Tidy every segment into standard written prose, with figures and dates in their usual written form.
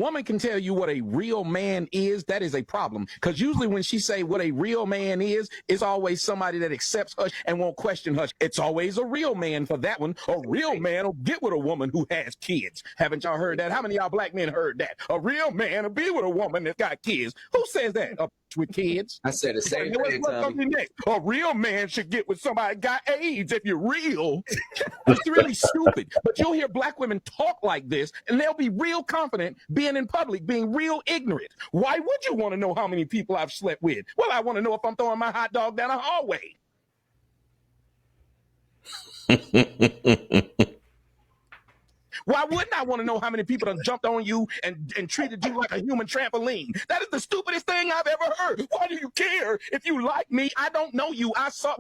Woman can tell you what a real man is. That is a problem, because usually when she say what a real man is, it's always somebody that accepts her and won't question her. It's always a real man for that one. A real man will get with a woman who has kids. Haven't y'all heard that? How many of y'all black men heard that? A real man will be with a woman that's got kids. Who says that? A with kids. I said the same thing, Tommy. Next? A real man should get with somebody that got AIDS if you're real. It's really stupid. But you'll hear black women talk like this, and they'll be real confident being in public, being real ignorant. Why would you want to know how many people I've slept with? Well, I want to know if I'm throwing my hot dog down a hallway. Why wouldn't I want to know how many people have jumped on you and treated you like a human trampoline? That is the stupidest thing I've ever heard. Why do you care if you like me? I don't know you.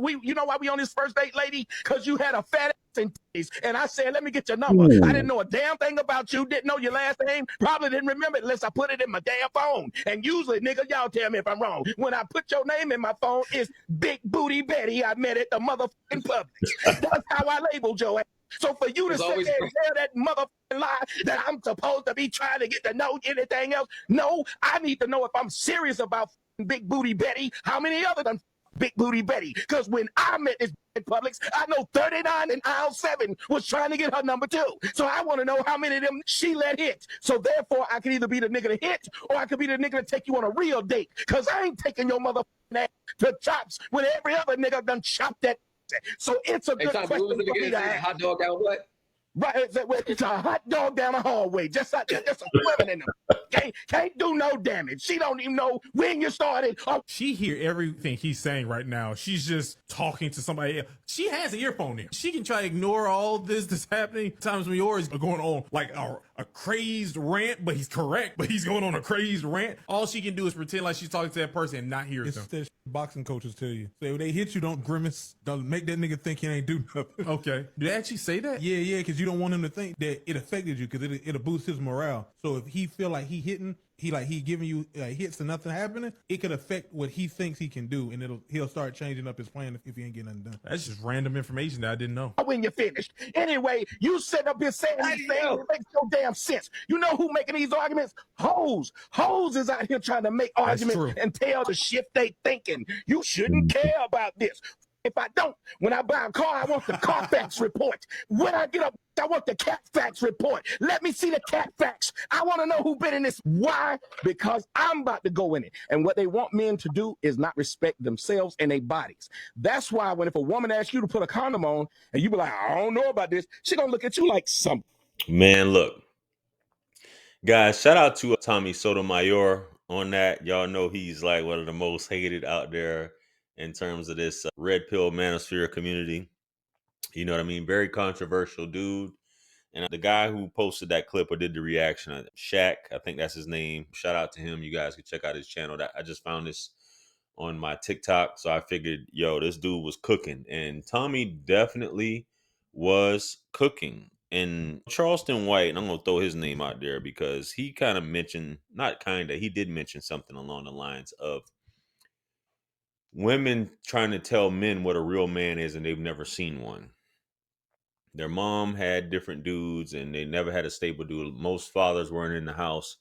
You know why we on this first date, lady? Because you had a fat ass and titties. And I said, let me get your number. Ooh. I didn't know a damn thing about you. Didn't know your last name. Probably didn't remember it unless I put it in my damn phone. And usually, nigga, y'all tell me if I'm wrong. When I put your name in my phone, it's Big Booty Betty. I met at the motherfucking Publix. That's how I labeled your ass. So for you to sit there and tell that motherfucking lie that I'm supposed to be trying to get to know anything else, no, I need to know if I'm serious about Big Booty Betty, how many other than Big Booty Betty? Because when I met this in Publix, I know 39 in aisle 7 was trying to get her number 2. So I want to know how many of them she let hit. So therefore, I could either be the nigga to hit, or I could be the nigga to take you on a real date. Because I ain't taking your motherfucking ass to chops when every other nigga done chopped that. So it's a good question for me to ask. Hot dog down what? Right, it's a hot dog down the hallway, just like that. Just a swimming in them. Can't do no damage. She don't even know when you started. Oh. She hear everything he's saying right now. She's just talking to somebody else. She has an earphone in. She can try to ignore all this that's happening. Times when yours are going on like a crazed rant, but he's correct, but he's going on a crazed rant. All she can do is pretend like she's talking to that person and not hear them. That boxing coaches tell you. So if they hit you, don't grimace. Don't make that nigga think he ain't do nothing. Okay. Do they actually say that? Yeah, because you don't want him to think that it affected you, because it'll boost his morale. So if he feel like he hitting, he giving you hits and nothing happening, it could affect what he thinks he can do, and he'll start changing up his plan if he ain't getting nothing done. That's just random information that I didn't know. When you're finished. Anyway, you sit up here saying these things, it makes no damn sense. You know who making these arguments? Hoes. Hoes is out here trying to make arguments and tell the shit they thinking. You shouldn't care about this. If I don't, when I buy a car, I want the Carfax report. When I get up, I want the Catfax report. Let me see the Catfax. I want to know who been in this. Why? Because I'm about to go in it. And what they want men to do is not respect themselves and their bodies. That's why if a woman asks you to put a condom on and you be like, I don't know about this, she gonna look at you like something. Man, look. Guys, shout out to Tommy Sotomayor on that. Y'all know he's like one of the most hated out there in terms of this red pill manosphere community. You know what I mean? Very controversial dude. And the guy who posted that clip or did the reaction, Shaq, I think that's his name. Shout out to him. You guys can check out his channel. I just found this on my TikTok. So I figured, this dude was cooking. And Tommy definitely was cooking. And Charleston White, and I'm going to throw his name out there because he kind of mentioned, he did mention something along the lines of women trying to tell men what a real man is and they've never seen one. Their mom had different dudes and they never had a stable dude. Most fathers weren't in the house.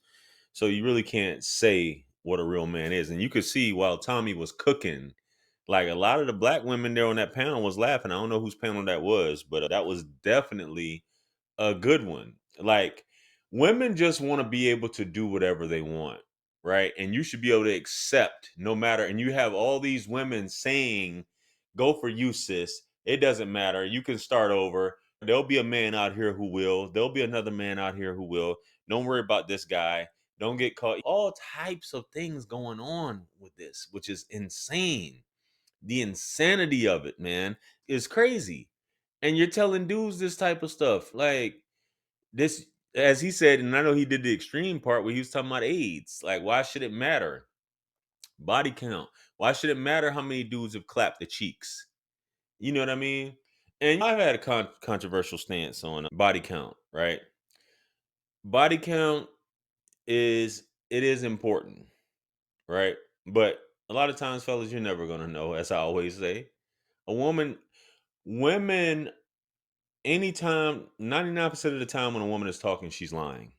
So you really can't say what a real man is. And you could see while Tommy was cooking, like a lot of the black women there on that panel was laughing. I don't know whose panel that was, but that was definitely a good one. Like, women just want to be able to do whatever they want, right? And you should be able to accept no matter. And you have all these women saying, go for you, sis. It doesn't matter. You can start over. There'll be a man out here who will. There'll be another man out here who will. Don't worry about this guy. Don't get caught. All types of things going on with this, which is insane. The insanity of it, man, is crazy. And you're telling dudes this type of stuff. Like this, as he said, and I know he did the extreme part where he was talking about AIDS. Like, why should it matter? Body count. Why should it matter how many dudes have clapped the cheeks? You know what I mean? And I've had a controversial stance on body count, right? Body count is important, right? But a lot of times, fellas, you're never going to know, as I always say. Women, anytime, 99% of the time when a woman is talking, she's lying.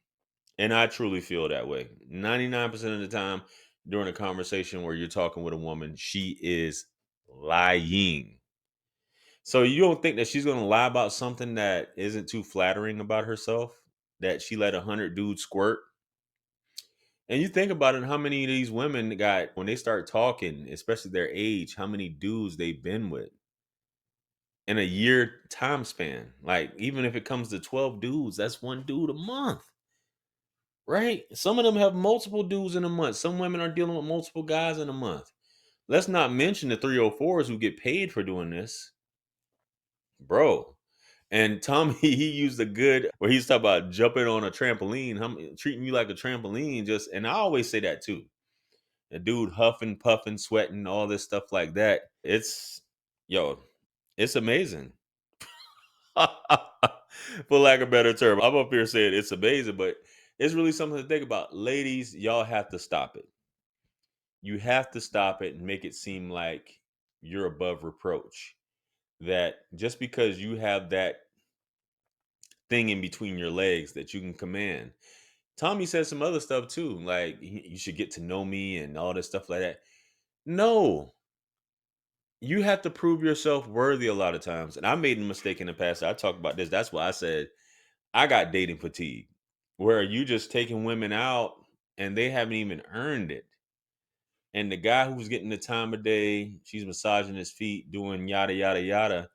And I truly feel that way. 99% of the time during a conversation where you're talking with a woman, she is lying. So you don't think that she's going to lie about something that isn't too flattering about herself? That she let 100 dudes squirt? And you think about it, how many of these women got, when they start talking, especially their age, how many dudes they've been with in a year time span. Like, even if it comes to 12 dudes, that's one dude a month, right? Some of them have multiple dudes in a month. Some women are dealing with multiple guys in a month. Let's not mention the 304s who get paid for doing this, bro. And Tommy, he used a good where he's talking about jumping on a trampoline, treating you like a trampoline. Just, and I always say that too. The dude huffing, puffing, sweating, all this stuff like that. It's, yo, it's amazing. For lack of a better term, I'm up here saying it's amazing, but it's really something to think about. Ladies, y'all have to stop it. You have to stop it and make it seem like you're above reproach. That just because you have that thing in between your legs that you can command. Tommy said some other stuff too, like you should get to know me and all this stuff like that. No, you have to prove yourself worthy a lot of times. And I made a mistake in the past. I talked about this. That's why I said I got dating fatigue, where you just taking women out and they haven't even earned it. And the guy who's getting the time of day, she's massaging his feet, doing yada, yada, yada,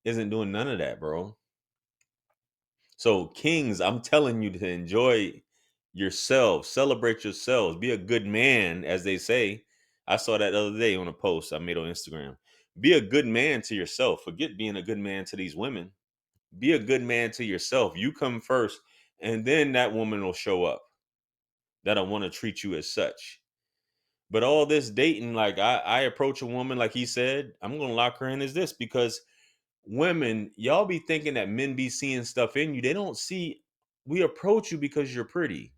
isn't doing none of that, bro. So, kings, I'm telling you to enjoy yourselves, celebrate yourselves, be a good man, as they say. I saw that the other day on a post I made on Instagram. Be a good man to yourself. Forget being a good man to these women. Be a good man to yourself. You come first, and then that woman will show up that'll want to treat you as such. But all this dating, like I approach a woman, like he said, I'm gonna lock her in as this because women, y'all be thinking that men be seeing stuff in you. They don't see, we approach you because you're pretty.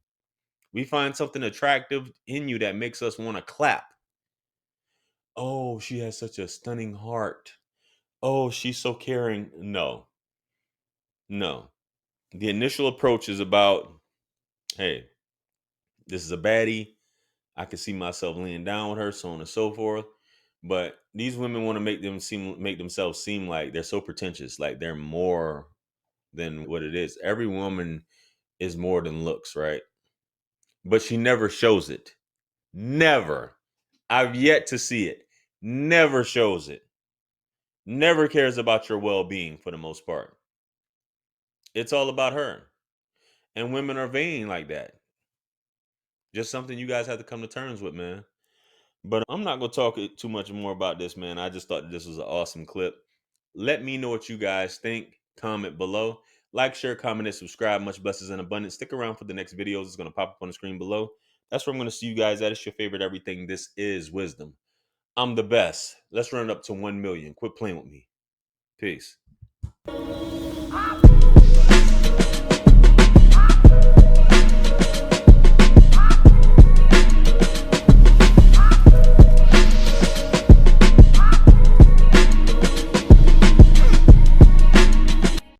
We find something attractive in you that makes us want to clap. Oh, she has such a stunning heart. Oh, she's so caring. No, no. The initial approach is about, hey, this is a baddie. I can see myself laying down with her, so on and so forth. But these women want to make themselves seem like they're so pretentious, like they're more than what it is. Every woman is more than looks, right? But she never shows it. Never. I've yet to see it. Never shows it. Never cares about your well-being for the most part. It's all about her. And women are vain like that. Just something you guys have to come to terms with, man. But I'm not going to talk too much more about this, man. I just thought that this was an awesome clip. Let me know what you guys think. Comment below. Like, share, comment, and subscribe. Much blessings and abundance. Stick around for the next videos. It's going to pop up on the screen below. That's where I'm going to see you guys at. It's your favorite everything. This is Wisdom. I'm the best. Let's run it up to 1 million. Quit playing with me. Peace.